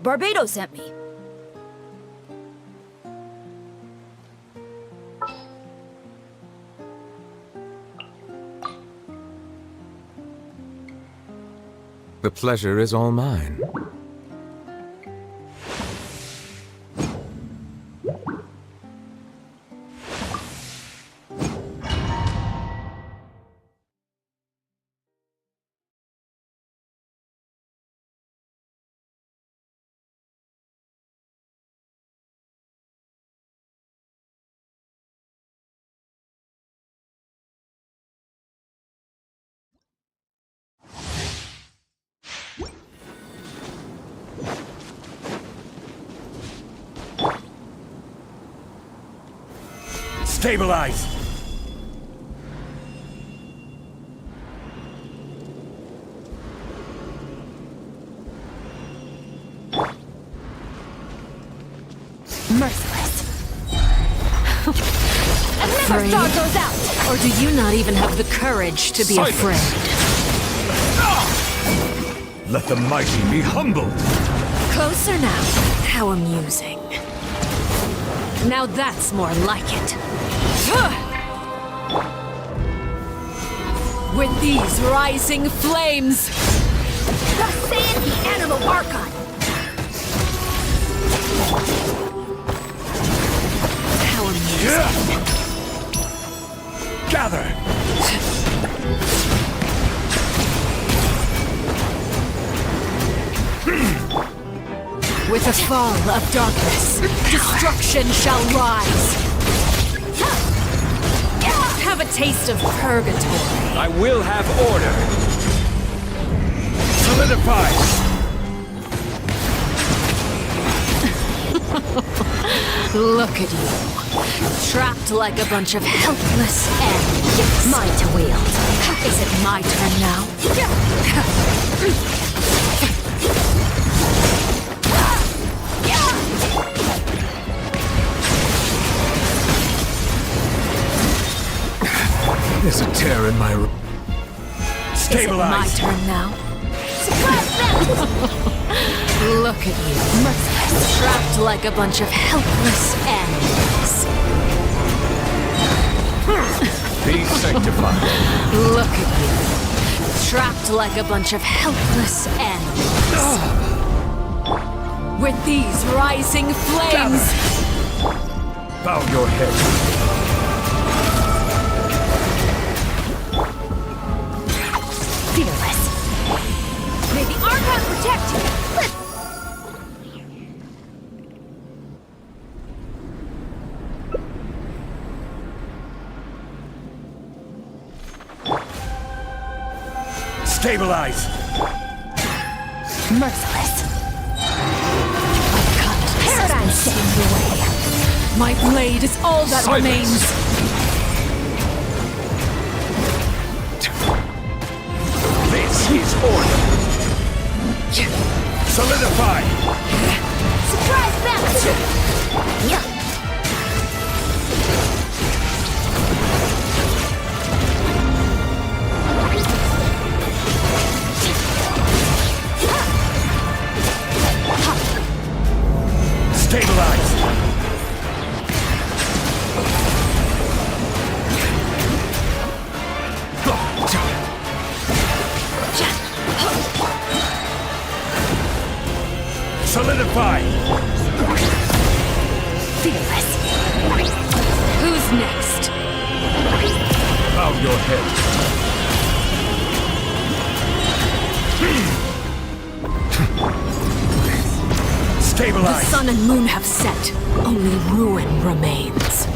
Barbados sent me. The pleasure is all mine. Stabilize! Merciless. And never star goes out! Or do you not even have the courage to be Silence. afraid? Let the mighty be humbled! Closer now. How amusing. Now that's more like it. With these rising flames! The sandy animal archon! How amusing. Gather! With a fall of darkness, destruction shall rise. Have a taste of purgatory. I will have order! Solidify! Look at you. Trapped like a bunch of helpless ants. Mine to wield. Is it my turn now? There's a tear in my... Is it my Stabilize! turn now? Look at you. Merciless. Trapped like a bunch of helpless ants. Be sanctified! Look at you. Trapped like a bunch of helpless animals. With these rising flames. Bow your head! Fearless. May the archon protect you! Stabilize! Merciless. Paradigm Stand the way. My blade is all that Silence. remains. This is order! Solidify! Surprise bounce! Yeah. Stabilize! Solidify! Fearless. Who's next? Bow your head. The Stabilize! sun and moon have set. Only ruin remains.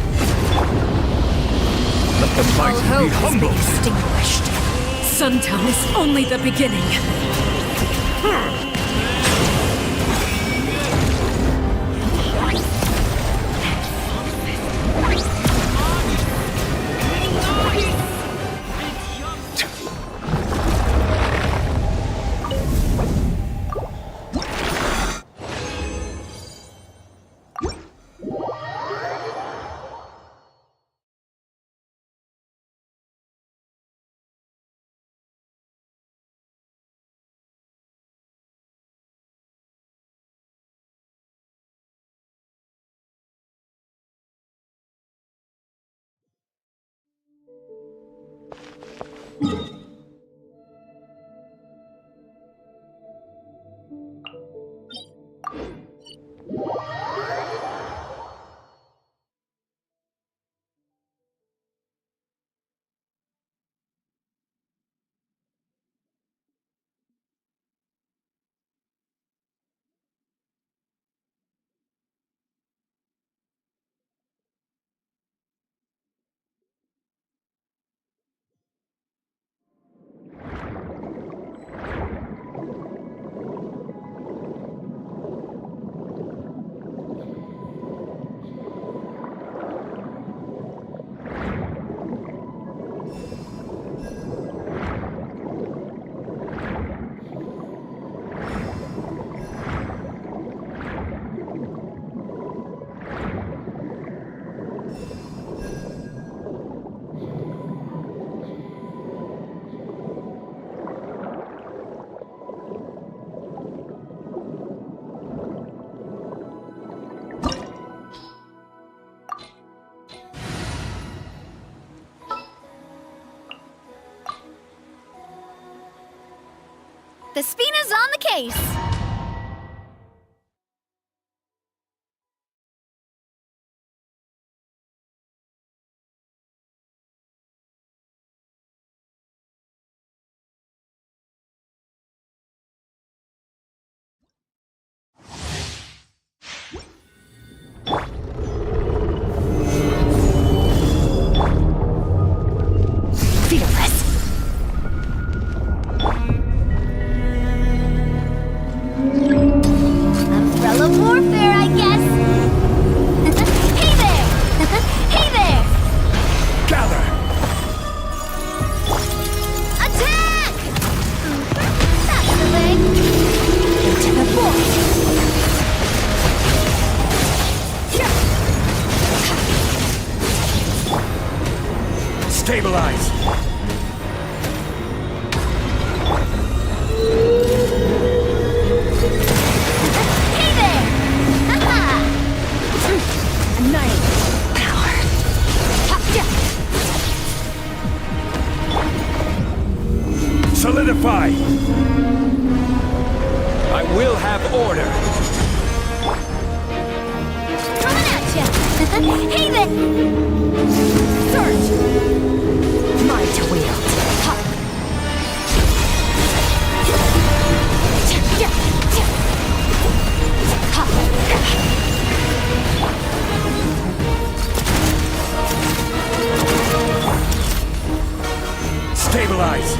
Let the All mighty hope be is humble! extinguished. Suntown is only the beginning. The Spina's on the case! Fearless. Umbrella warfare, I guess. Hey there! Hey there! Gather! Attack! That's the way. Into the void. Stabilize! Hey there! Haha! Annihilate. Power. Solidify! I will have order! Coming at ya! Hey there! Surge! Mine to wield. Ha! Stabilize!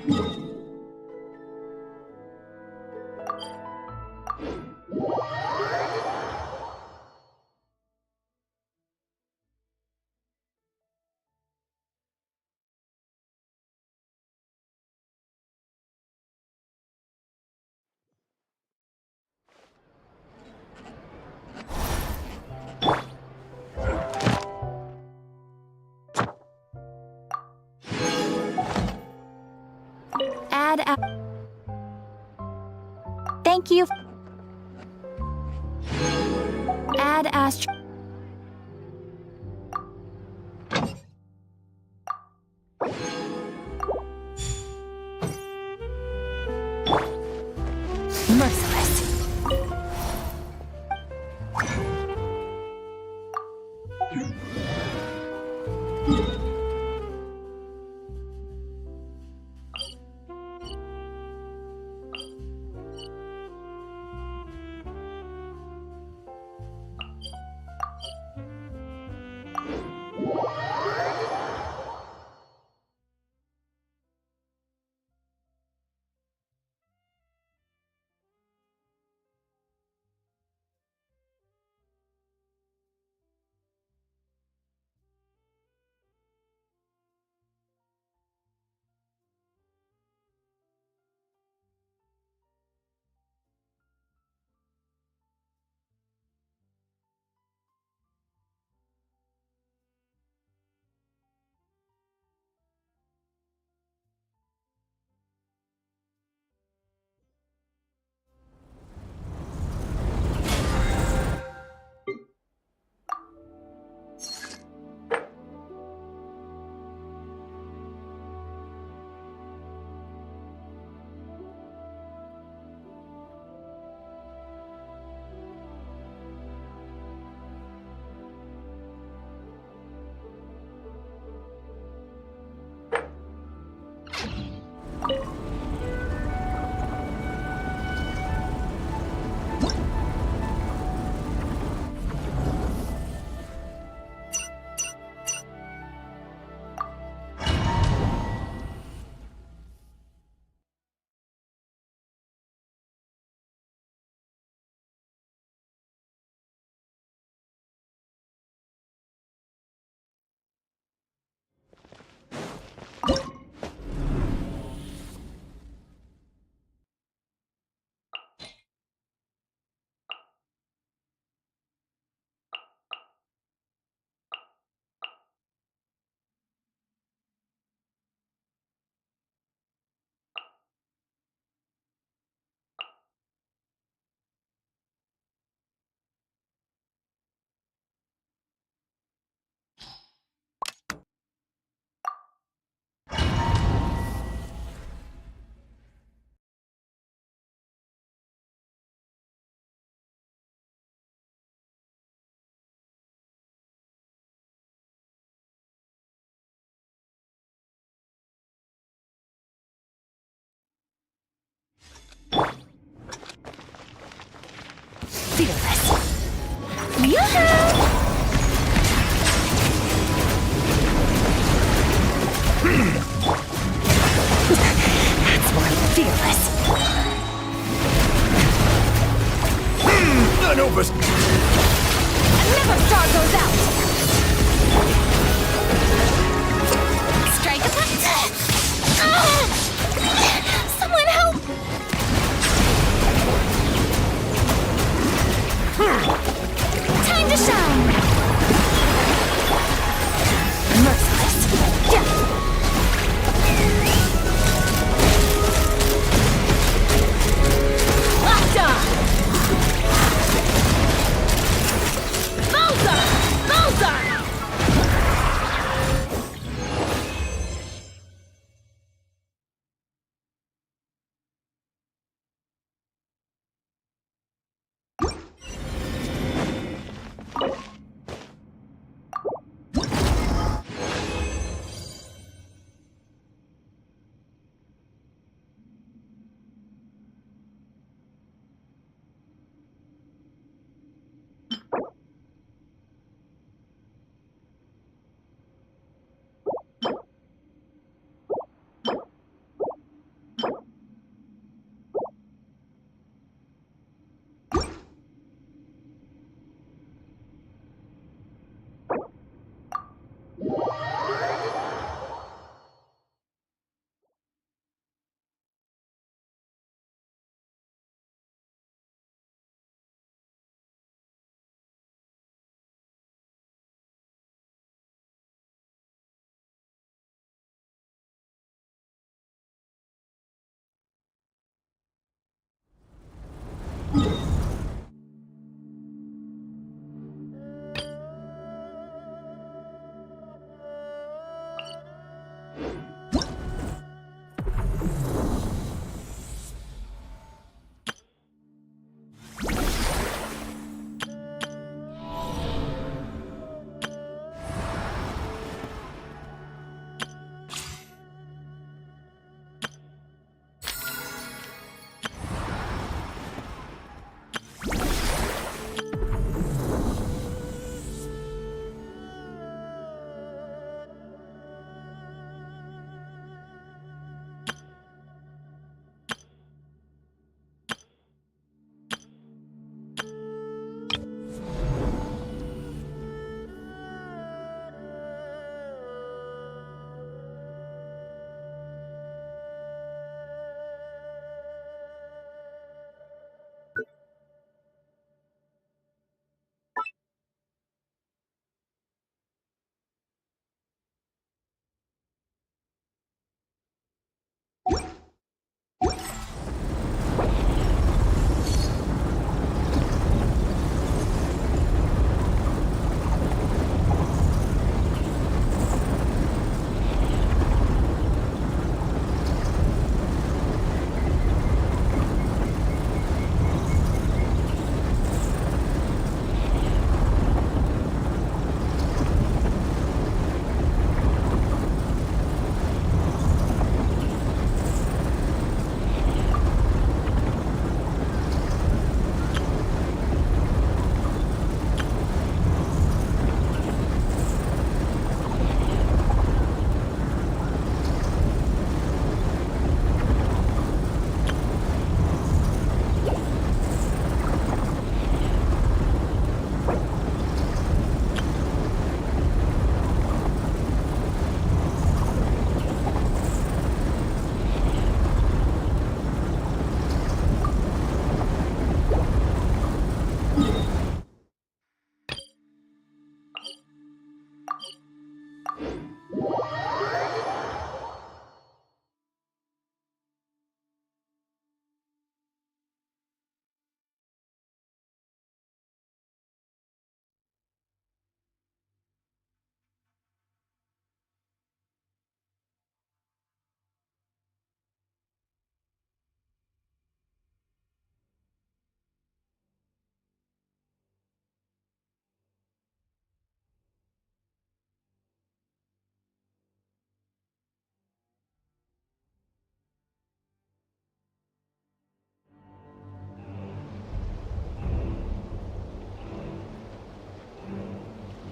Add Thank you. Add Astro. Merciless.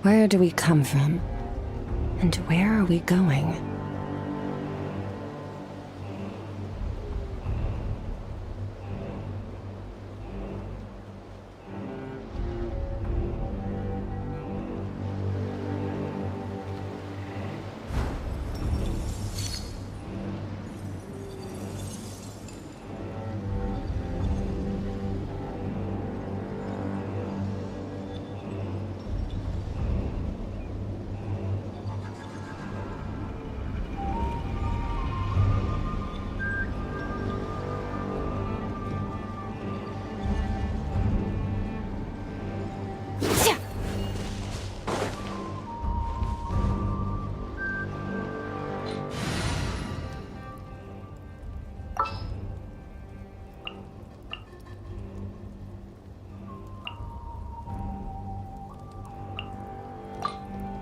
Where do we come from? And where are we going?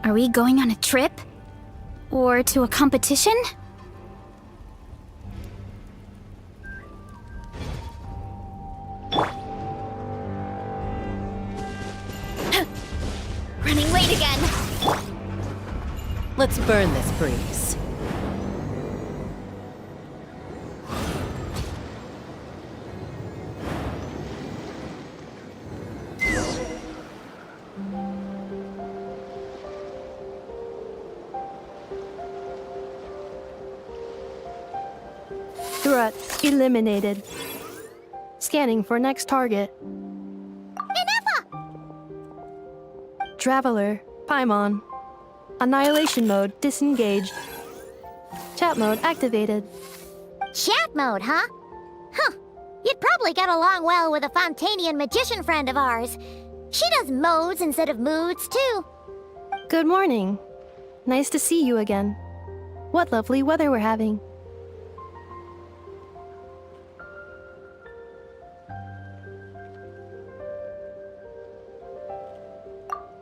Are we going on a trip? Or to a competition? Running late again. Let's burn this breeze. Threat eliminated. Scanning for next target. Innefa! Traveler, Paimon. Annihilation mode disengaged. Chat mode activated. Chat mode, huh? Huh. You'd probably get along well with a Fontanian magician friend of ours. She does modes instead of moods, too. Good morning. Nice to see you again. What lovely weather we're having.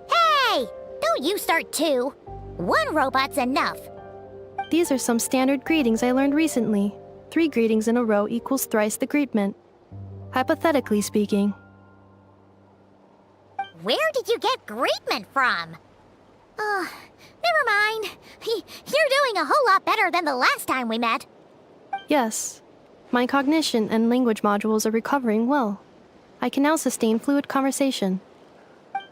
Hey! Don't you start too. One robot's enough. These are some standard greetings I learned recently. 3 greetings in a row equals thrice the greetment. Hypothetically speaking. Where did you get greetment from? Never mind. You're doing a whole lot better than the last time we met. Yes. My cognition and language modules are recovering well. I can now sustain fluid conversation.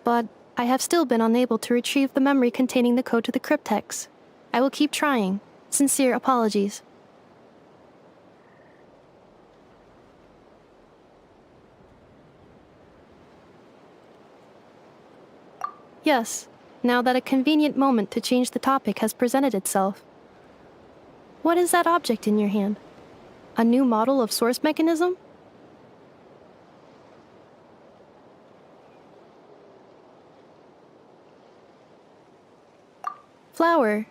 But I have still been unable to retrieve the memory containing the code to the cryptex. I will keep trying. Sincere apologies. Yes, now that a convenient moment to change the topic has presented itself. What is that object in your hand? A new model of source mechanism? Flower.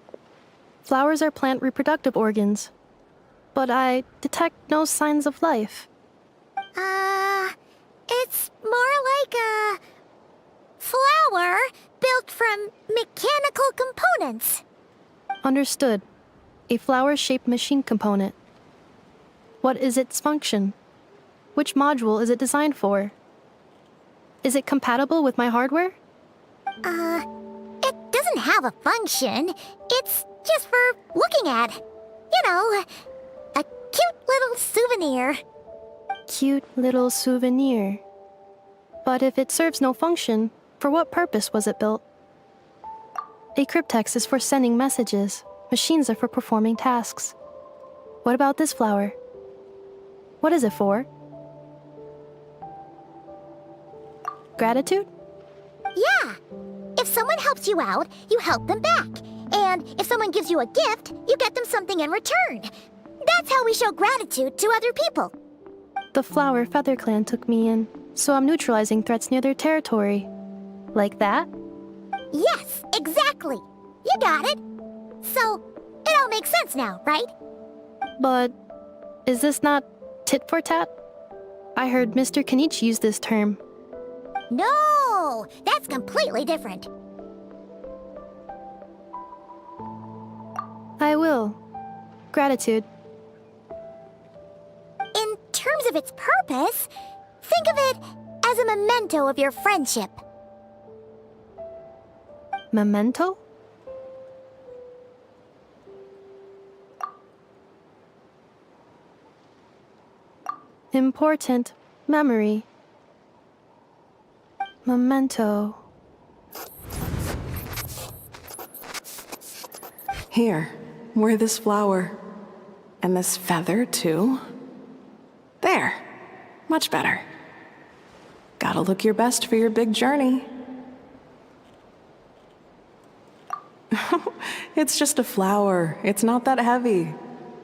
Flowers are plant reproductive organs. But I detect no signs of life. It's more like a flower built from mechanical components. Understood. A flower-shaped machine component. What is its function? Which module is it designed for? Is it compatible with my hardware? It doesn't have a function. It's just for looking at. You know, a cute little souvenir. Cute little souvenir. But if it serves no function, for what purpose was it built? A cryptex is for sending messages. Machines are for performing tasks. What about this flower? What is it for? Gratitude? Yeah. If someone helps you out, you help them back. And if someone gives you a gift, you get them something in return. That's how we show gratitude to other people. The Flower Feather Clan took me in, so I'm neutralizing threats near their territory. Like that? Yes, exactly. You got it. So, it all makes sense now, right? But is this not tit for tat? I heard Mr. Kenichi use this term. No, that's completely different. I will. Gratitude. In terms of its purpose, think of it as a memento of your friendship. Memento? Important memory. Memento. Here, wear this flower. And this feather, too. There. Much better. Gotta look your best for your big journey. It's just a flower. It's not that heavy.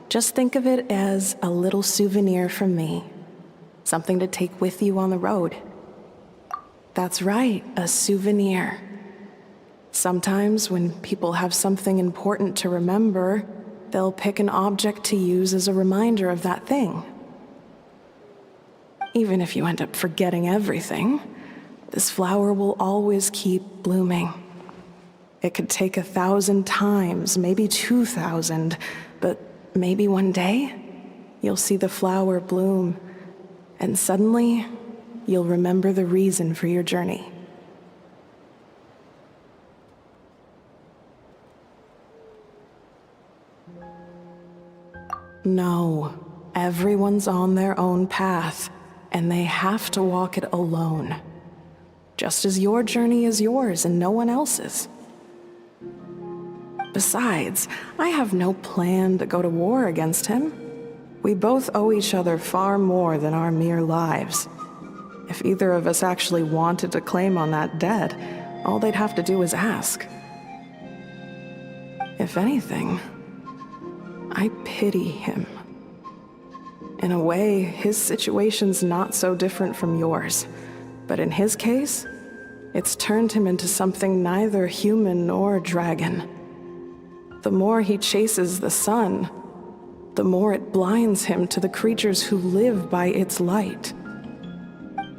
Just think of it as a little souvenir from me. Something to take with you on the road. That's right, a souvenir. Sometimes when people have something important to remember, they'll pick an object to use as a reminder of that thing. Even if you end up forgetting everything, this flower will always keep blooming. It could take 1,000 times, maybe 2,000, but maybe one day, you'll see the flower bloom, and suddenly, you'll remember the reason for your journey. No, everyone's on their own path, and they have to walk it alone. Just as your journey is yours and no one else's. Besides, I have no plan to go to war against him. We both owe each other far more than our mere lives. If either of us actually wanted to claim on that debt, all they'd have to do is ask. If anything, I pity him. In a way, his situation's not so different from yours. But in his case, it's turned him into something neither human nor dragon. The more he chases the sun, the more it blinds him to the creatures who live by its light.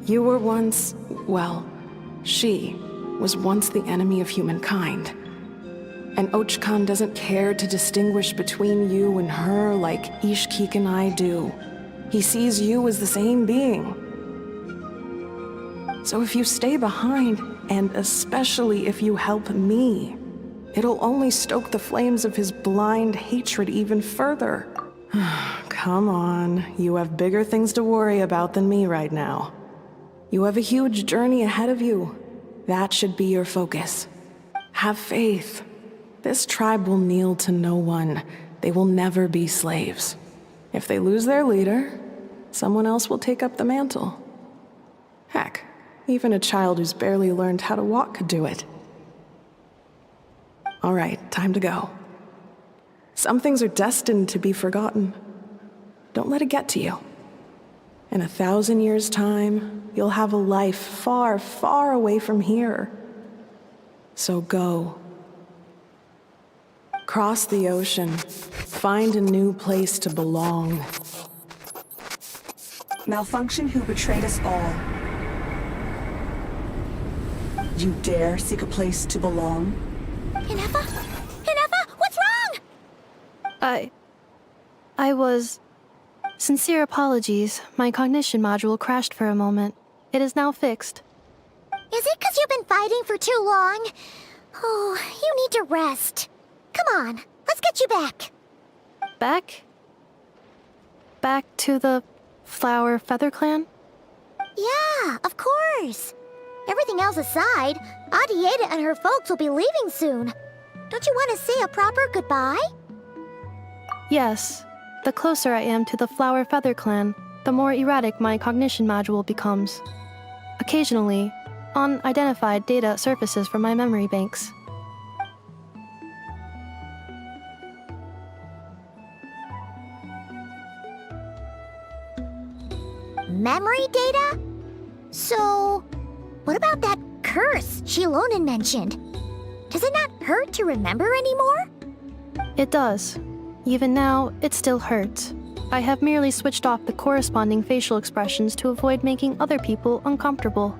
You were once, well, she was once the enemy of humankind. And Ochkan doesn't care to distinguish between you and her like Ishkik and I do. He sees you as the same being. So if you stay behind, and especially if you help me, it'll only stoke the flames of his blind hatred even further. Come on, you have bigger things to worry about than me right now. You have a huge journey ahead of you. That should be your focus. Have faith. This tribe will kneel to no one. They will never be slaves. If they lose their leader, someone else will take up the mantle. Heck, even a child who's barely learned how to walk could do it. All right, time to go. Some things are destined to be forgotten. Don't let it get to you. In 1,000 years' time, you'll have a life far, far away from here. So go. Cross the ocean. Find a new place to belong. Malfunction who betrayed us all. You dare seek a place to belong? Ineffa? Ineffa, what's wrong? I was... Sincere apologies. My cognition module crashed for a moment. It is now fixed. Is it because you've been fighting for too long? Oh, you need to rest. Come on, let's get you back. Back? Back to the Flower Feather Clan? Yeah, of course. Everything else aside, Adieta and her folks will be leaving soon. Don't you want to say a proper goodbye? Yes. The closer I am to the Flower Feather Clan, the more erratic my cognition module becomes. Occasionally, unidentified data surfaces from my memory banks. Memory data? So, what about that curse Shilonen mentioned? Does it not hurt to remember anymore? It does. Even now, it still hurts. I have merely switched off the corresponding facial expressions to avoid making other people uncomfortable.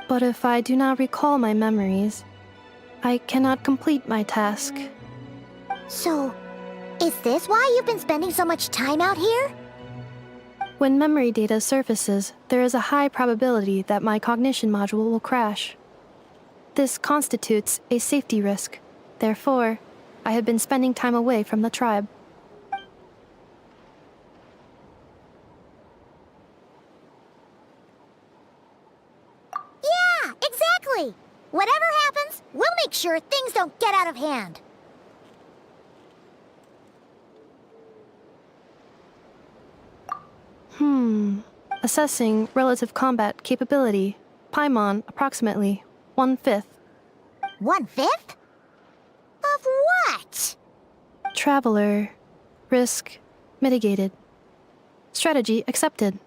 But if I do not recall my memories, I cannot complete my task. So, is this why you've been spending so much time out here? When memory data surfaces, there is a high probability that my cognition module will crash. This constitutes a safety risk. Therefore, I have been spending time away from the tribe. Yeah, exactly! Whatever happens, we'll make sure things don't get out of hand. Assessing relative combat capability. Paimon, approximately 1/5. 1/5? Of what? Traveler. Risk mitigated. Strategy accepted.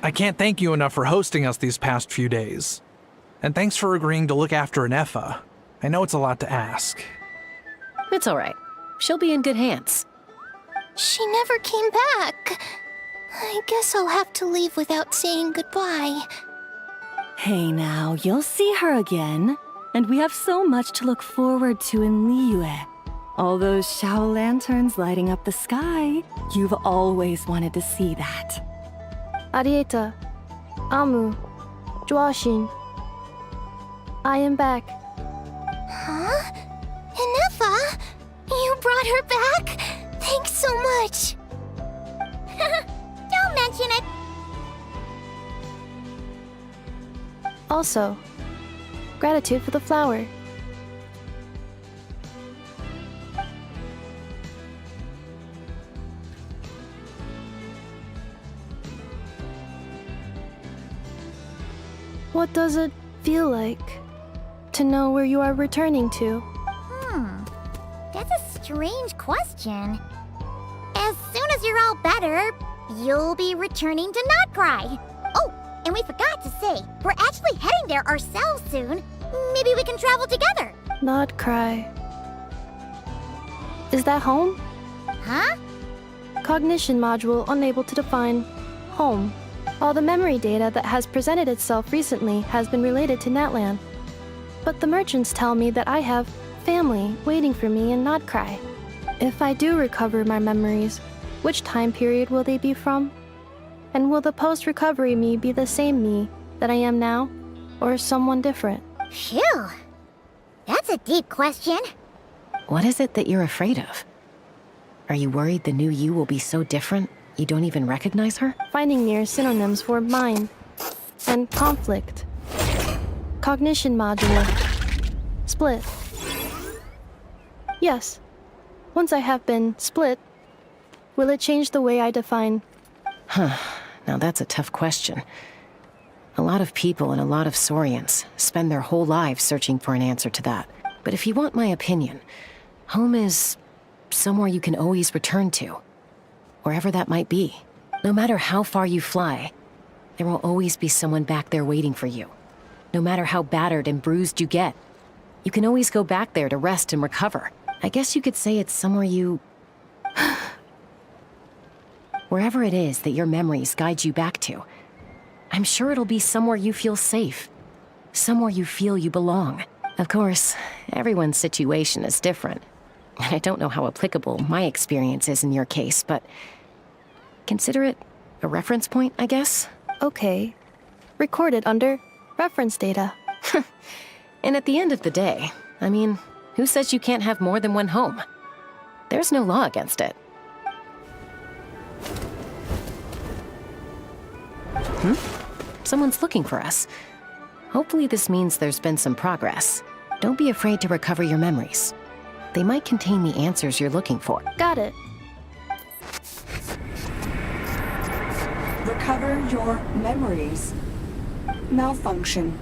I can't thank you enough for hosting us these past few days. And thanks for agreeing to look after Innefa. I know it's a lot to ask. It's all right. She'll be in good hands. She never came back. I guess I'll have to leave without saying goodbye. Hey now, you'll see her again. And we have so much to look forward to in Liyue. All those Shao lanterns lighting up the sky. You've always wanted to see that. Arieta. Amu. Joashin. I am back. Huh? Ineffa? You brought her back? Thanks so much. Don't mention it. Also, gratitude for the flower. What does it feel like to know where you are returning to? That's a strange question. As soon as you're all better, you'll be returning to Not Cry. Oh, and we forgot to say, we're actually heading there ourselves soon. Maybe we can travel together. Not cry. Is that home? Huh? Cognition module unable to define home. All the memory data that has presented itself recently has been related to Natlan. But the merchants tell me that I have family waiting for me in Not Cry. If I do recover my memories, which time period will they be from? And will the post-recovery me be the same me that I am now, or someone different? Phew. That's a deep question. What is it that you're afraid of? Are you worried the new you will be so different you don't even recognize her? Finding near synonyms for mind and conflict. Cognition module. Split. Yes. Once I have been split, will it change the way I define? Now that's a tough question. A lot of people and a lot of Saurians spend their whole lives searching for an answer to that. But if you want my opinion, home is somewhere you can always return to. Wherever that might be. No matter how far you fly, there will always be someone back there waiting for you. No matter how battered and bruised you get, you can always go back there to rest and recover. I guess you could say it's somewhere you... Wherever it is that your memories guide you back to, I'm sure it'll be somewhere you feel safe. Somewhere you feel you belong. Of course, everyone's situation is different. And I don't know how applicable my experience is in your case, but... consider it a reference point, I guess? Okay. Recorded under reference data. And at the end of the day, I mean, who says you can't have more than one home? There's no law against it. Someone's looking for us. Hopefully this means there's been some progress. Don't be afraid to recover your memories. They might contain the answers you're looking for. Got it. Recover your memories. Malfunction.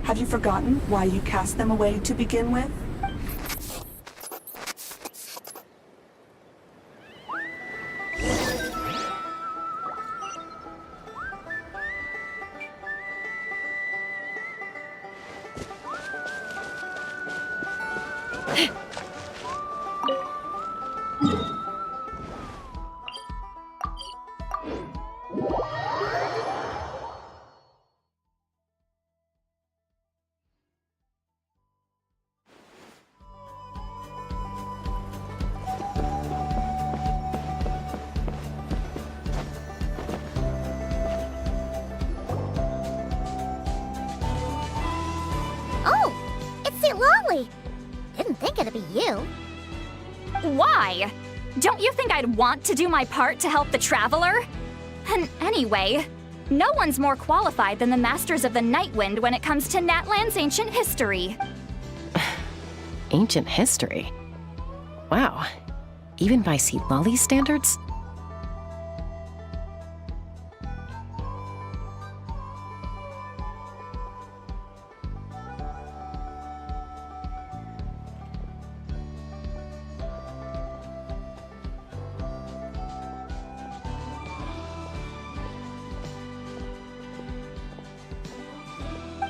Have you forgotten why you cast them away to begin with? you. Why? Don't you think I'd want to do my part to help the Traveler? And anyway, no one's more qualified than the Masters of the Nightwind when it comes to Natlan's ancient history. Ancient history? Wow. Even by Seatlolly's standards?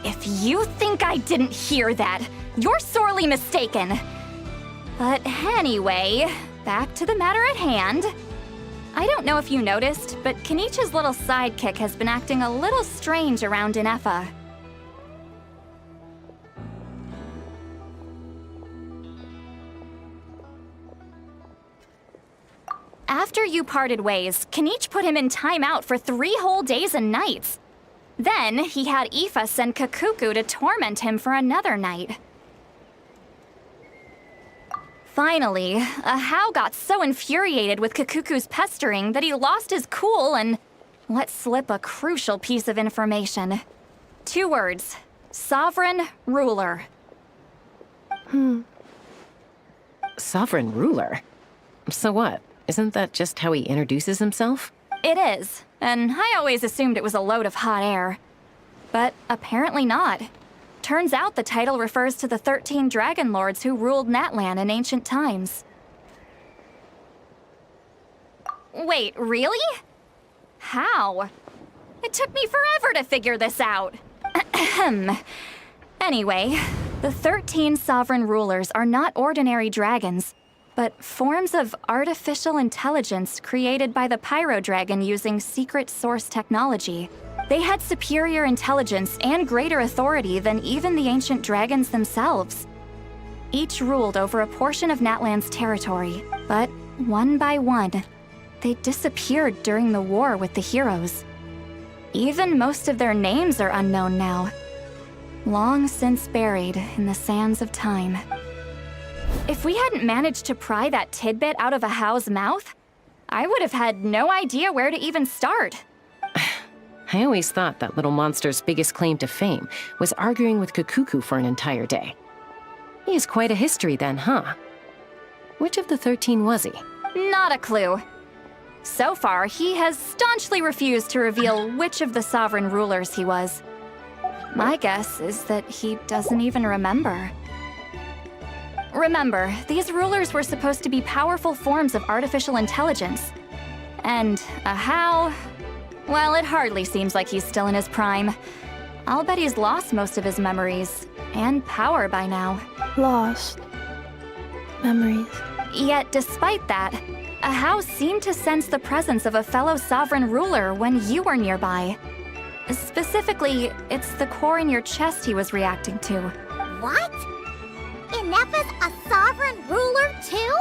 If you think I didn't hear that, you're sorely mistaken. But anyway, back to the matter at hand. I don't know if you noticed, but Kenichi's little sidekick has been acting a little strange around Innefa. After you parted ways, Kenichi put him in timeout for 3 whole days and nights. Then, he had Innefa send Kakuku to torment him for another night. Finally, Ahau got so infuriated with Kakuku's pestering that he lost his cool and let slip a crucial piece of information. 2 words. Sovereign Ruler. Sovereign ruler? So what? Isn't that just how he introduces himself? It is, and I always assumed it was a load of hot air. But apparently not. Turns out the title refers to the 13 Dragon Lords who ruled Natlan in ancient times. Wait, really? How? It took me forever to figure this out. Anyway, the 13 sovereign rulers are not ordinary dragons, but forms of artificial intelligence created by the Pyro Dragon using secret source technology. They had superior intelligence and greater authority than even the ancient dragons themselves. Each ruled over a portion of Natlan's territory, but one by one, they disappeared during the war with the heroes. Even most of their names are unknown now, long since buried in the sands of time. If we hadn't managed to pry that tidbit out of Ahau's mouth, I would have had no idea where to even start. I always thought that little monster's biggest claim to fame was arguing with Kakuku for an entire day. He has quite a history then, huh? Which of the 13 was he? Not a clue. So far, he has staunchly refused to reveal which of the sovereign rulers he was. My guess is that he doesn't even remember. Remember, these rulers were supposed to be powerful forms of artificial intelligence. And Ahau, well, it hardly seems like he's still in his prime. I'll bet he's lost most of his memories and power by now. Lost. Memories. Yet, despite that, Ahau seemed to sense the presence of a fellow sovereign ruler when you were nearby. Specifically, it's the core in your chest he was reacting to. What? Ineffa's a sovereign ruler too?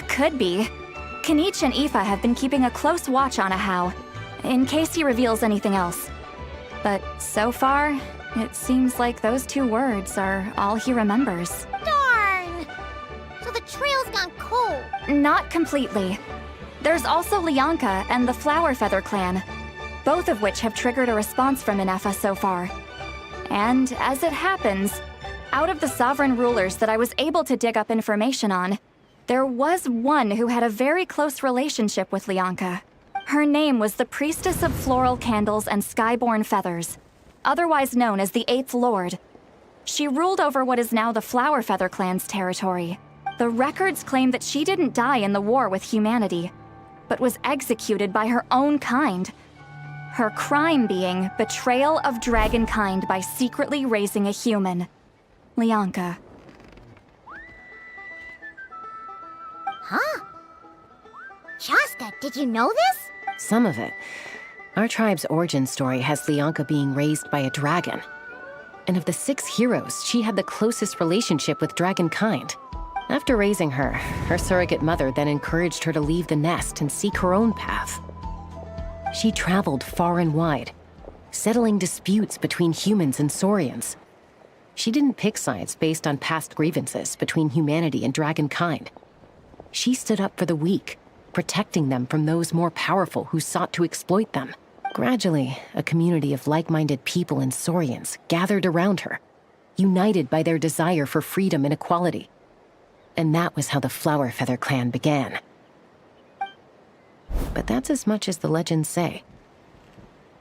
Could be. Kenichi and Innefa have been keeping a close watch on Ahau, in case he reveals anything else. But so far, it seems like those 2 words are all he remembers. Darn! So the trail's gone cold. Not completely. There's also Lianka and the Flower Feather clan, both of which have triggered a response from Innefa so far. And as it happens, out of the sovereign rulers that I was able to dig up information on, there was one who had a very close relationship with Lianka. Her name was the Priestess of Floral Candles and Skyborn Feathers, otherwise known as the 8th Lord. She ruled over what is now the Flower Feather clan's territory. The records claim that she didn't die in the war with humanity, but was executed by her own kind. Her crime being betrayal of dragonkind by secretly raising a human. Lianka. Huh? Shasta, did you know this? Some of it. Our tribe's origin story has Lianka being raised by a dragon. And of the 6 heroes, she had the closest relationship with dragonkind. After raising her, her surrogate mother then encouraged her to leave the nest and seek her own path. She traveled far and wide, settling disputes between humans and saurians. She didn't pick sides based on past grievances between humanity and dragonkind. She stood up for the weak, protecting them from those more powerful who sought to exploit them. Gradually, a community of like-minded people and Saurians gathered around her, united by their desire for freedom and equality. And that was how the Flower Feather clan began. But that's as much as the legends say.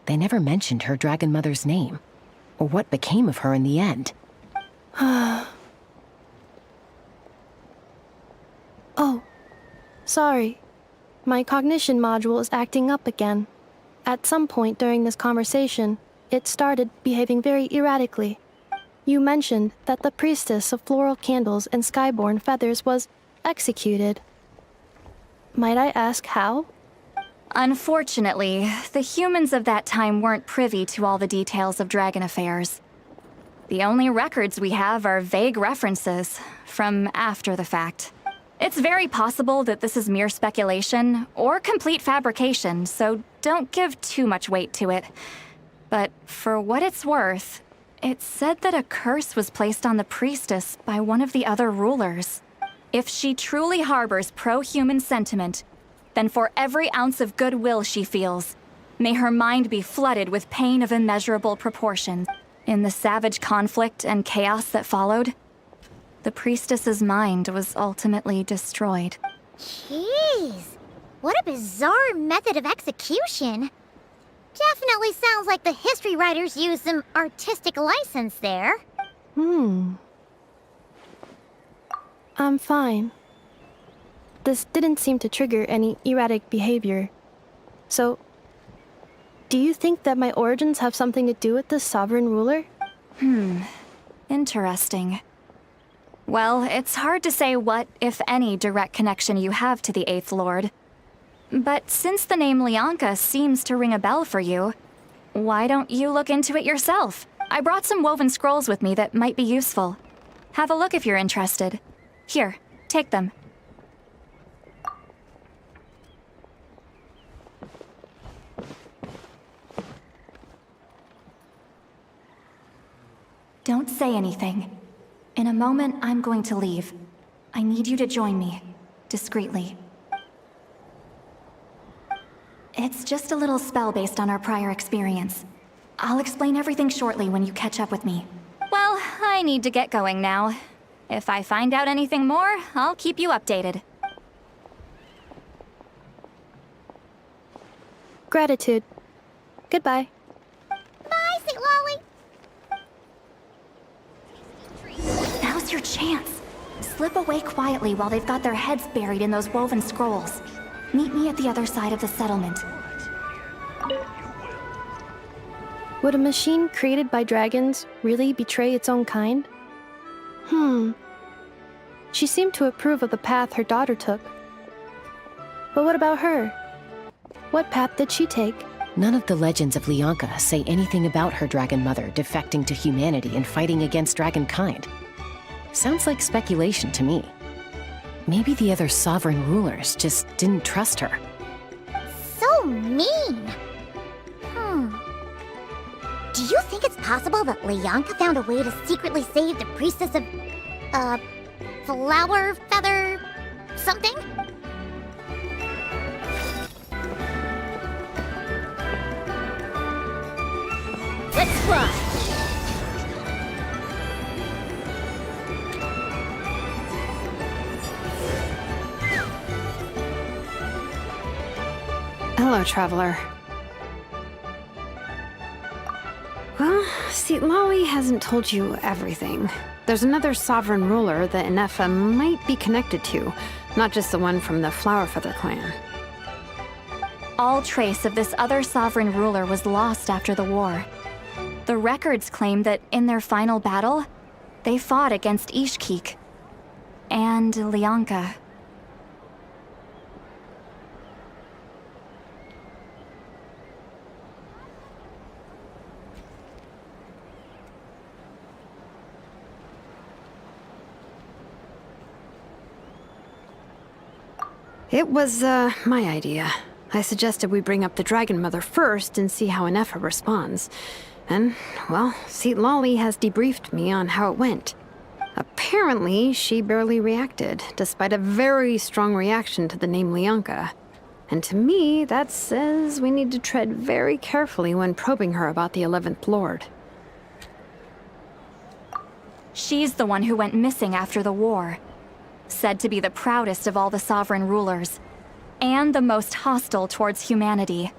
They never mentioned her dragon mother's name, or what became of her in the end. Oh, sorry. My cognition module is acting up again. At some point during this conversation, it started behaving very erratically. You mentioned that the priestess of floral candles and skyborn feathers was executed. Might I ask how? Unfortunately, the humans of that time weren't privy to all the details of dragon affairs. The only records we have are vague references from after the fact. It's very possible that this is mere speculation or complete fabrication, so don't give too much weight to it. But for what it's worth, it's said that a curse was placed on the priestess by one of the other rulers. If she truly harbors pro-human sentiment, then for every ounce of goodwill she feels, may her mind be flooded with pain of immeasurable proportions. In the savage conflict and chaos that followed, the priestess's mind was ultimately destroyed. Jeez, what a bizarre method of execution. Definitely sounds like the history writers used some artistic license there. I'm fine. This didn't seem to trigger any erratic behavior. So, do you think that my origins have something to do with this sovereign ruler? Interesting. Well, it's hard to say what, if any, direct connection you have to the Eighth Lord. But since the name Lianka seems to ring a bell for you, why don't you look into it yourself? I brought some woven scrolls with me that might be useful. Have a look if you're interested. Here, take them. Don't say anything. In a moment, I'm going to leave. I need you to join me, discreetly. It's just a little spell based on our prior experience. I'll explain everything shortly when you catch up with me. Well, I need to get going now. If I find out anything more, I'll keep you updated. Gratitude. Goodbye. Bye, St. Lolly. Now's your chance. Slip away quietly while they've got their heads buried in those woven scrolls. Meet me at the other side of the settlement. Would a machine created by dragons really betray its own kind? She seemed to approve of the path her daughter took. But what about her? What path did she take? None of the legends of Lianka say anything about her dragon mother defecting to humanity and fighting against dragonkind. Sounds like speculation to me. Maybe the other sovereign rulers just didn't trust her. So mean. Do you think it's possible that Lianka found a way to secretly save the priestess of, Flower Feather something? Let's fly! Hello, traveler. Well, Lolly hasn't told you everything. There's another sovereign ruler that Innefa might be connected to, not just the one from the Flower Feather clan. All trace of this other sovereign ruler was lost after the war. The records claim that in their final battle, they fought against Ishkik and Lianka. It was, my idea. I suggested we bring up the Dragon Mother first and see how Innefa responds. And, well, Lolly has debriefed me on how it went. Apparently, she barely reacted, despite a very strong reaction to the name Lianka. And to me, that says we need to tread very carefully when probing her about the 11th Lord. She's the one who went missing after the war. Said to be the proudest of all the sovereign rulers, and the most hostile towards humanity.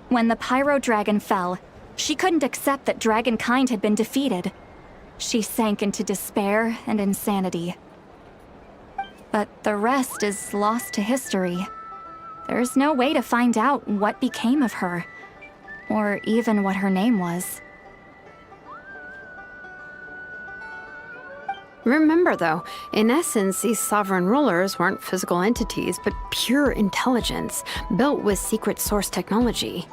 When the Pyro Dragon fell, she couldn't accept that dragonkind had been defeated. She sank into despair and insanity. But the rest is lost to history. There's no way to find out what became of her, or even what her name was. Remember, though, in essence, these sovereign rulers weren't physical entities, but pure intelligence, built with secret source technology.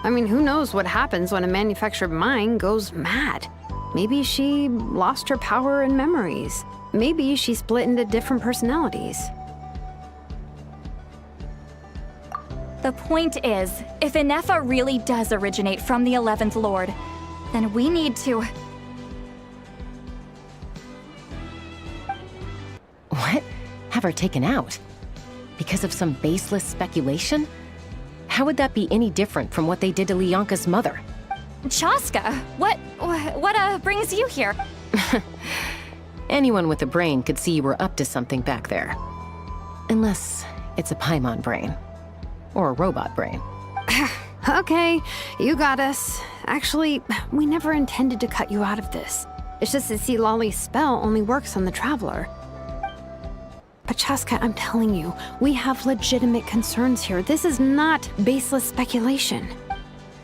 I mean, who knows what happens when a manufactured mind goes mad? Maybe she lost her power and memories. Maybe she split into different personalities. The point is, if Innefa really does originate from the 11th Lord, then we need to... What? Have her taken out? Because of some baseless speculation? How would that be any different from what they did to Lianka's mother? Chaska, what brings you here? Anyone with a brain could see you were up to something back there. Unless it's a Paimon brain. Or a robot brain. Okay, you got us. Actually, we never intended to cut you out of this. It's just that Lolly's spell only works on the Traveler. But Chaska, I'm telling you, we have legitimate concerns here. This is not baseless speculation.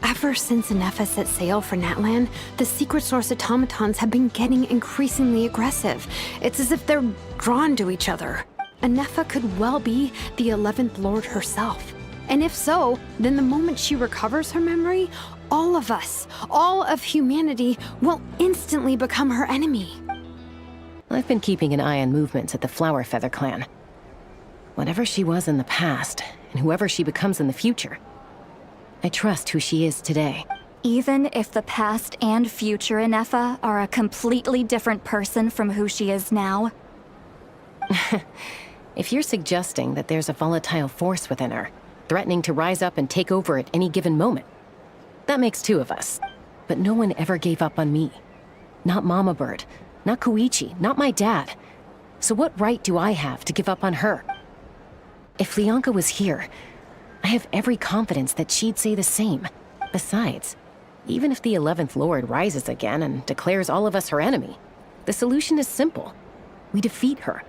Ever since Innefa set sail for Natlan, the secret source automatons have been getting increasingly aggressive. It's as if they're drawn to each other. Innefa could well be the 11th Lord herself. And if so, then the moment she recovers her memory, all of us, all of humanity, will instantly become her enemy. I've been keeping an eye on movements at the Flower Feather clan. Whatever she was in the past, and whoever she becomes in the future, I trust who she is today. Even if the past and future Innefa are a completely different person from who she is now? If you're suggesting that there's a volatile force within her, threatening to rise up and take over at any given moment, that makes two of us. But no one ever gave up on me. Not Mama Bird, not Koichi, not my dad. So what right do I have to give up on her? If Lianka was here, I have every confidence that she'd say the same. Besides, even if the 11th Lord rises again and declares all of us her enemy, the solution is simple. We defeat her.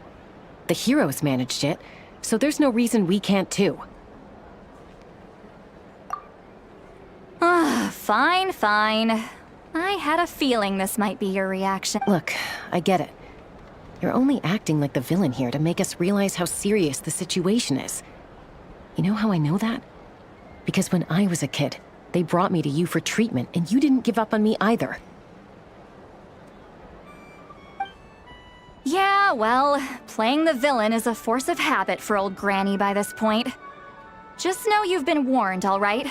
The heroes managed it, so there's no reason we can't too. Fine, fine. I had a feeling this might be your reaction. Look, I get it. You're only acting like the villain here to make us realize how serious the situation is. You know how I know that? Because when I was a kid, they brought me to you for treatment, and you didn't give up on me either. Yeah, well, playing the villain is a force of habit for old Granny by this point. Just know you've been warned, all right?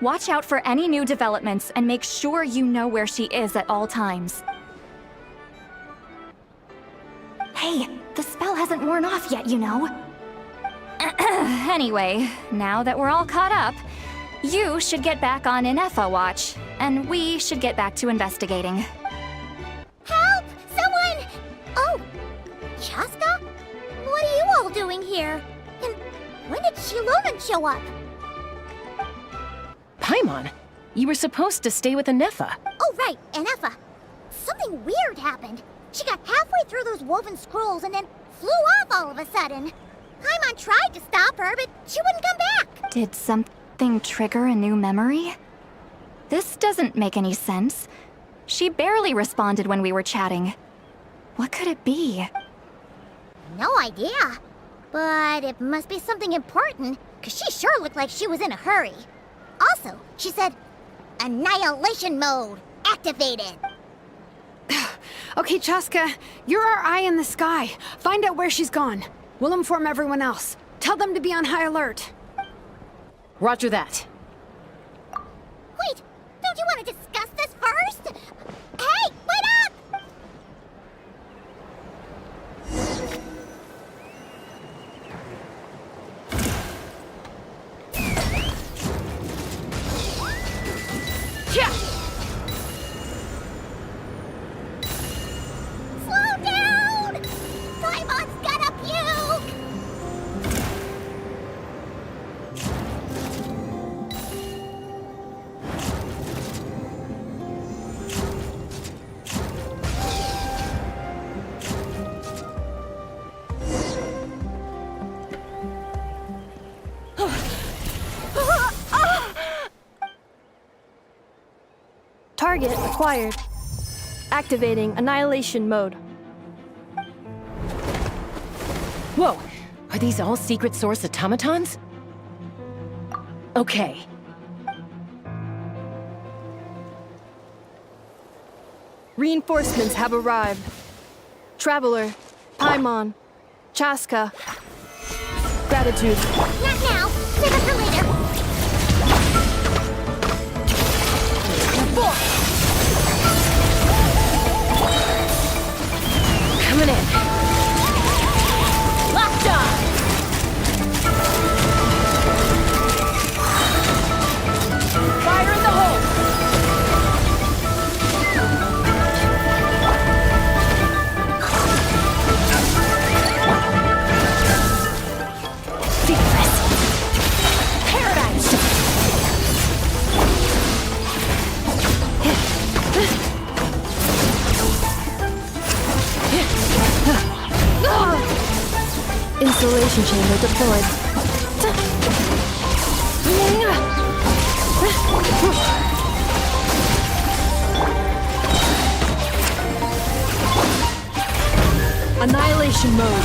Watch out for any new developments and make sure you know where she is at all times. Hey, the spell hasn't worn off yet, you know. Anyway, now that we're all caught up, you should get back on Ineffa watch, and we should get back to investigating. Help! Someone! Oh, Chaska? What are you all doing here? And when did Shiloman show up? Paimon, you were supposed to stay with Innefa. Oh, right, Ineffa. Something weird happened. She got halfway through those woven scrolls and then flew off all of a sudden. Paimon tried to stop her, but she wouldn't come back. Did something trigger a new memory? This doesn't make any sense. She barely responded when we were chatting. What could it be? No idea. But it must be something important, because she sure looked like she was in a hurry. Also, she said, Annihilation mode activated. Okay, Chaska, you're our eye in the sky. Find out where she's gone. We'll inform everyone else. Tell them to be on high alert. Roger that. Wait, don't you want to discuss this Target acquired. Activating Annihilation Mode. Whoa! Are these all secret source automatons? Okay. Reinforcements have arrived. Traveler, Paimon, Chaska. Gratitude. Not now. Save it for later. Coming in. Locked on! Fire in the hole! Paradise! Installation chamber deployed. Annihilation mode.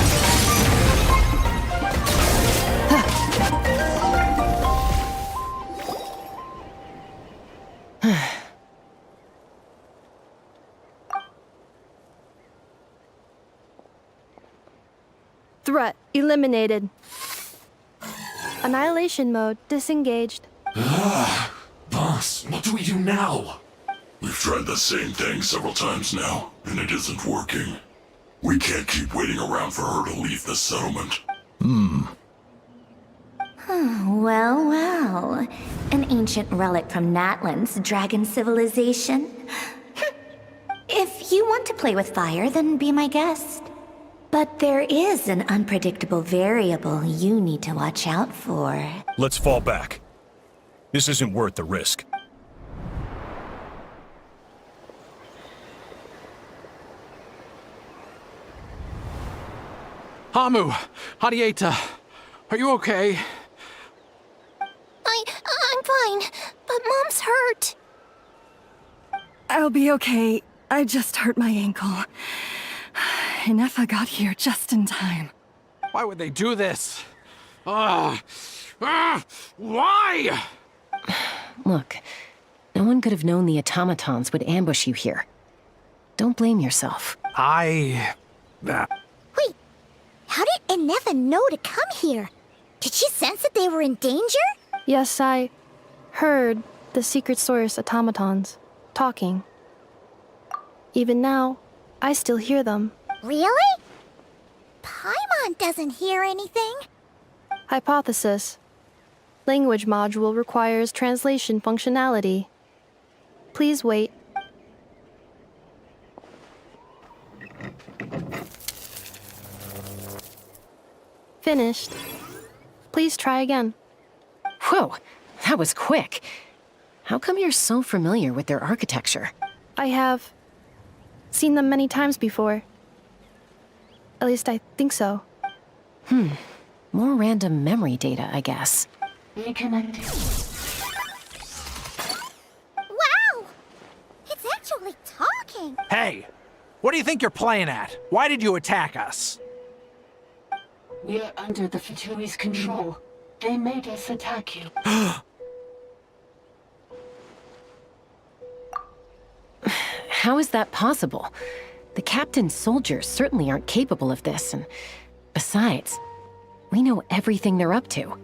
Threat eliminated. Annihilation mode disengaged. Boss, what do we do now? We've tried the same thing several times now, and it isn't working. We can't keep waiting around for her to leave the settlement. Well, well. An ancient relic from Natlan's dragon civilization. If you want to play with fire, then be my guest. But there is an unpredictable variable you need to watch out for. Let's fall back. This isn't worth the risk. Hamu, Hadieta, are you okay? I'm fine, but Mom's hurt. I'll be okay. I just hurt my ankle. Innefa got here just in time. Why would they do this? Why? Look, no one could have known the automatons would ambush you here. Don't blame yourself. Wait, how did Innefa know to come here? Did she sense that they were in danger? Yes, I heard the secret source automatons talking. Even now, I still hear them. Really? Paimon doesn't hear anything. Hypothesis. Language module requires translation functionality. Please wait. Finished. Please try again. Whoa, that was quick. How come you're so familiar with their architecture? I have seen them many times before. At least I think so. More random memory data, I guess. Reconnected. Wow! It's actually talking! Hey, what do you think you're playing at? Why did you attack us? We're under the Fatui's control. They made us attack you. How is that possible? The captain's soldiers certainly aren't capable of this, and besides, we know everything they're up to.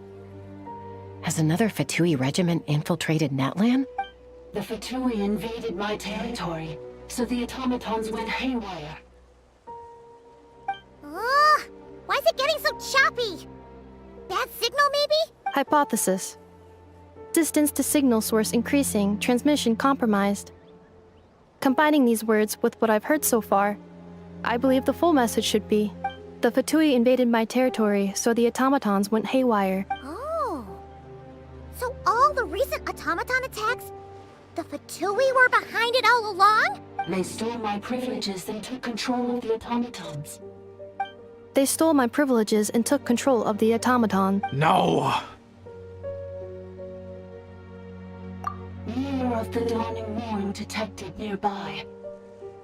Has another Fatui regiment infiltrated Natlan? The Fatui invaded my territory, so the automatons went haywire. Ugh! Why is it getting so choppy? Bad signal, maybe? Hypothesis. Distance to signal source increasing, transmission compromised. Combining these words with what I've heard so far, I believe the full message should be, the Fatui invaded my territory, so the automatons went haywire. Oh. So all the recent automaton attacks, the Fatui were behind it all along? They stole my privileges and took control of the automatons. They stole my privileges and took control of the automaton. No! You Mirror of the Dawning Morn detected nearby.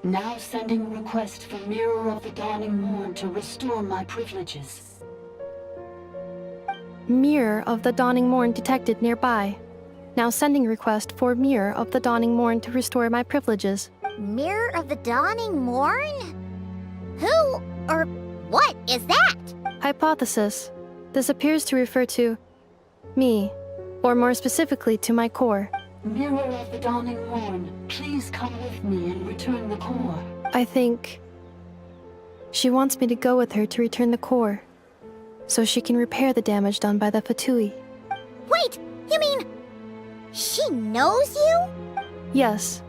Now sending a request for Mirror of the Dawning Morn to restore my privileges. Mirror of the Dawning Morn detected nearby. Now sending request for Mirror of the Dawning Morn to restore my privileges. Mirror of the Dawning Morn? Who or what is that? Hypothesis. This appears to refer to me, or more specifically to my core. Mirror of the Dawning Morn, please come with me and return the core. I think she wants me to go with her to return the core, so she can repair the damage done by the Fatui. Wait, you mean she knows you? Yes.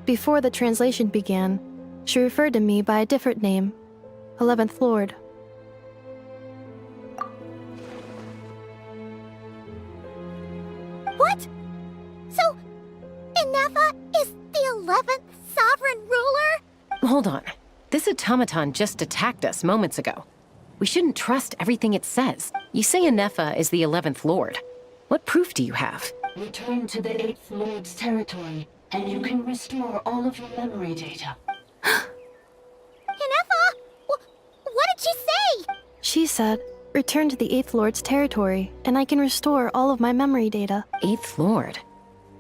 Before the translation began, she referred to me by a different name, 11th Lord. What? So, Innefa is the 11th sovereign ruler? Hold on. This automaton just attacked us moments ago. We shouldn't trust everything it says. You say Innefa is the 11th Lord. What proof do you have? Return to the 8th Lord's territory, and you can restore all of your memory data. Innefa? What did she say? She said, return to the 8th Lord's territory, and I can restore all of my memory data. 8th Lord?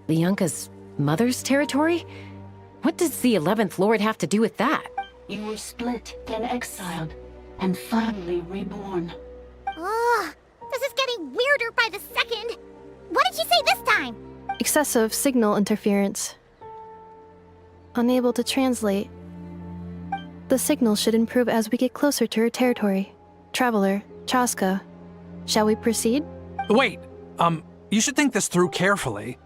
Lianka's mother's territory? What does the 11th Lord have to do with that? You were split, then exiled, and finally reborn. Ugh, this is getting weirder by the second. What did she say this time? Excessive signal interference. Unable to translate. The signal should improve as we get closer to her territory. Traveler, Chaska, shall we proceed? Wait, you should think this through carefully.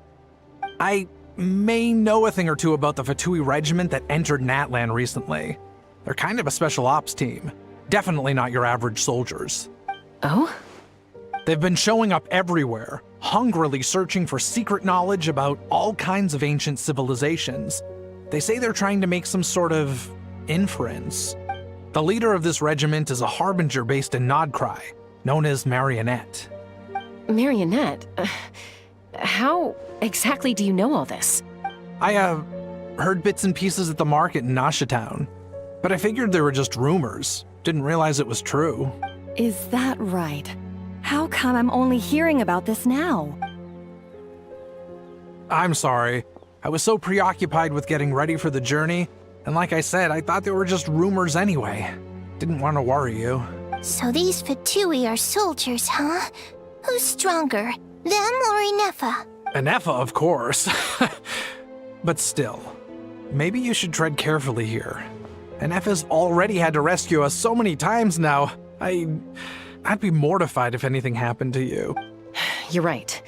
I may know a thing or two about the Fatui regiment that entered Natlan recently. They're kind of a special ops team. Definitely not your average soldiers. Oh? They've been showing up everywhere, hungrily searching for secret knowledge about all kinds of ancient civilizations. They say they're trying to make some sort of inference. The leader of this regiment is a harbinger based in Nodcry, known as Marionette. Marionette? How exactly do you know all this? I, heard bits and pieces at the market in Nasha Town, but I figured they were just rumors. Didn't realize it was true. Is that right? How come I'm only hearing about this now? I'm sorry. I was so preoccupied with getting ready for the journey, and like I said, I thought they were just rumors anyway. Didn't want to worry you. So these Fatui are soldiers, huh? Who's stronger, them or Innefa? Innefa, of course. But still, maybe you should tread carefully here. Innefa's already had to rescue us so many times now. I'd be mortified if anything happened to you. You're right.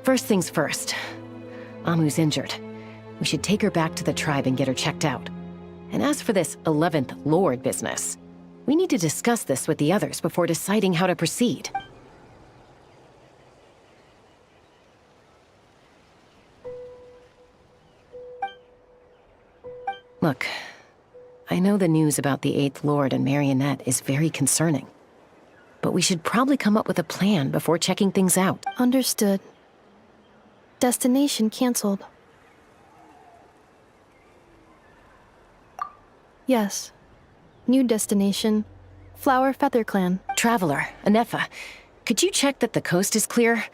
First things first. Amu's injured. We should take her back to the tribe and get her checked out. And as for this 11th Lord business, we need to discuss this with the others before deciding how to proceed. Look, I know the news about the 8th Lord and Marionette is very concerning. But we should probably come up with a plan before checking things out. Understood. Destination canceled. Yes. New destination. Flower Feather Clan. Traveler, Innefa, could you check that the coast is clear?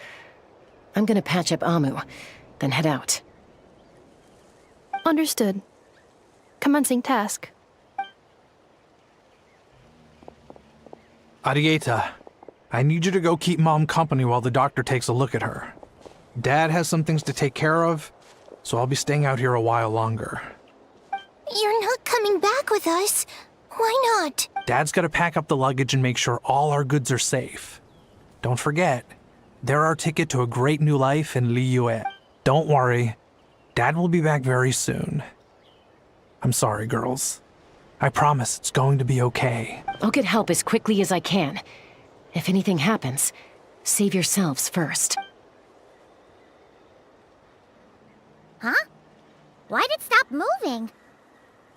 I'm gonna patch up Amu, then head out. Understood. Commencing task. Arieta, I need you to go keep Mom company while the doctor takes a look at her. Dad has some things to take care of, so I'll be staying out here a while longer. You're not coming back with us. Why not? Dad's gotta pack up the luggage and make sure all our goods are safe. Don't forget, they're our ticket to a great new life in Liyue. Don't worry, Dad will be back very soon. I'm sorry, girls. I promise it's going to be okay. I'll get help as quickly as I can. If anything happens, save yourselves first. Huh? Why'd it stop moving?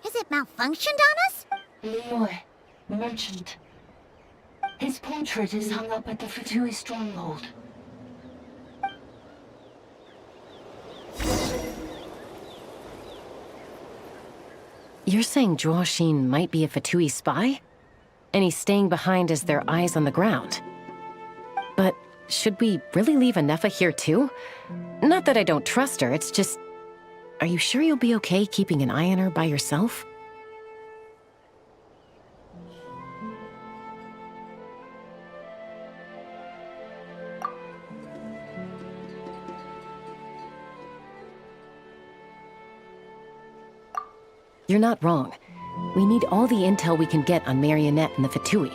Has it malfunctioned on us? Liyue, merchant. His portrait is hung up at the Fatui stronghold. You're saying Zhuoxin might be a Fatui spy? And he's staying behind as their eyes on the ground. But should we really leave Innefa here too? Not that I don't trust her, it's just... Are you sure you'll be okay keeping an eye on her by yourself? You're not wrong. We need all the intel we can get on Marionette and the Fatui.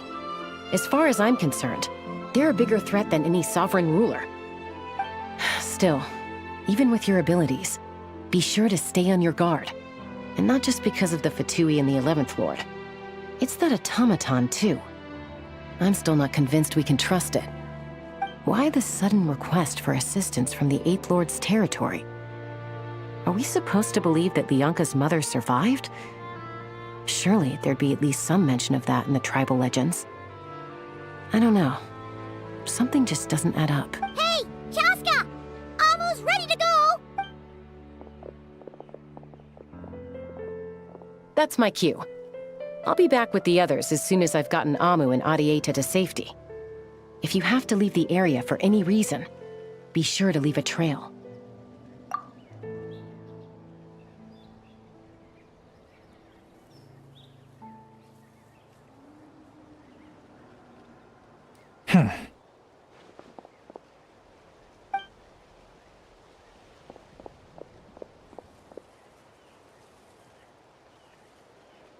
As far as I'm concerned, they're a bigger threat than any sovereign ruler. Still, even with your abilities, be sure to stay on your guard. And not just because of the Fatui and the 11th Lord. It's that automaton, too. I'm still not convinced we can trust it. Why the sudden request for assistance from the 8th Lord's territory? Are we supposed to believe that Lianka's mother survived? Surely there'd be at least some mention of that in the tribal legends. I don't know. Something just doesn't add up. Hey, Chaska! Almost ready to go! That's my cue. I'll be back with the others as soon as I've gotten Amu and Adieta to safety. If you have to leave the area for any reason, be sure to leave a trail.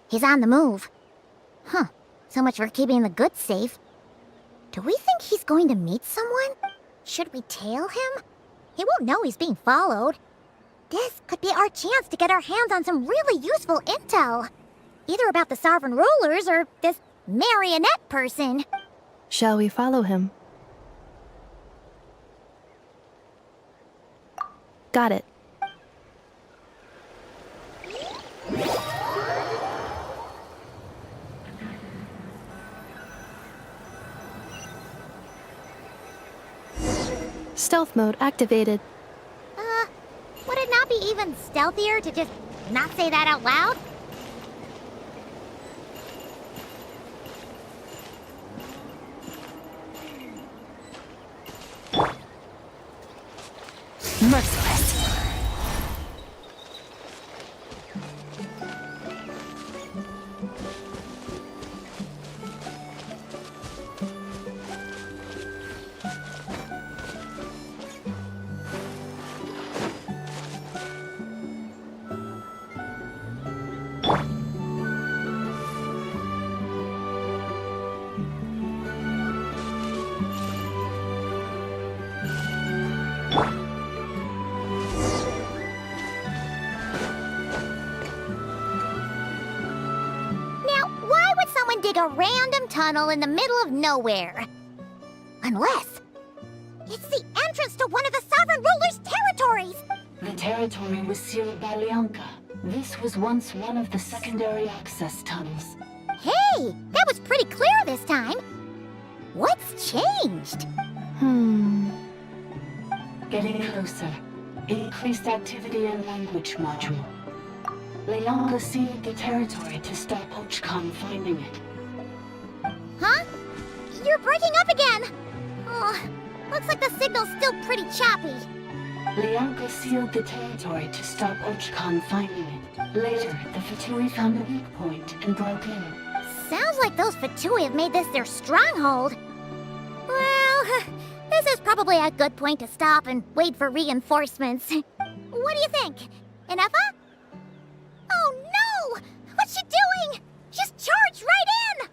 He's on the move. Huh. So much for keeping the goods safe. Do we think he's going to meet someone? Should we tail him? He won't know he's being followed. This could be our chance to get our hands on some really useful intel. Either about the sovereign rulers or this marionette person. Shall we follow him? Got it. Stealth mode activated. Would it not be even stealthier to just not say that out loud? Merciless. Dig a random tunnel in the middle of nowhere. Unless it's the entrance to one of the sovereign ruler's territories. The territory was sealed by Lianka. This was once one of the secondary access tunnels. Hey, that was pretty clear this time. What's changed? Getting closer. Increased activity and language module. Lianka sealed the territory to stop Ochkan finding it. Huh? You're breaking up again! Oh, looks like the signal's still pretty choppy. Lianka sealed the territory to stop Ochkan finding it. Later, the Fatui found a weak point and broke in. Sounds like those Fatui have made this their stronghold. Well, this is probably a good point to stop and wait for reinforcements. What do you think? Ineffa? Oh no! What's she doing? She's charged right in!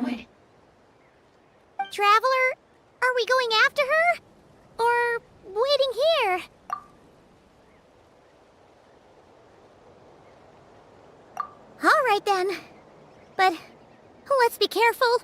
Wait. Traveler, are we going after her? Or waiting here? All right then. But let's be careful.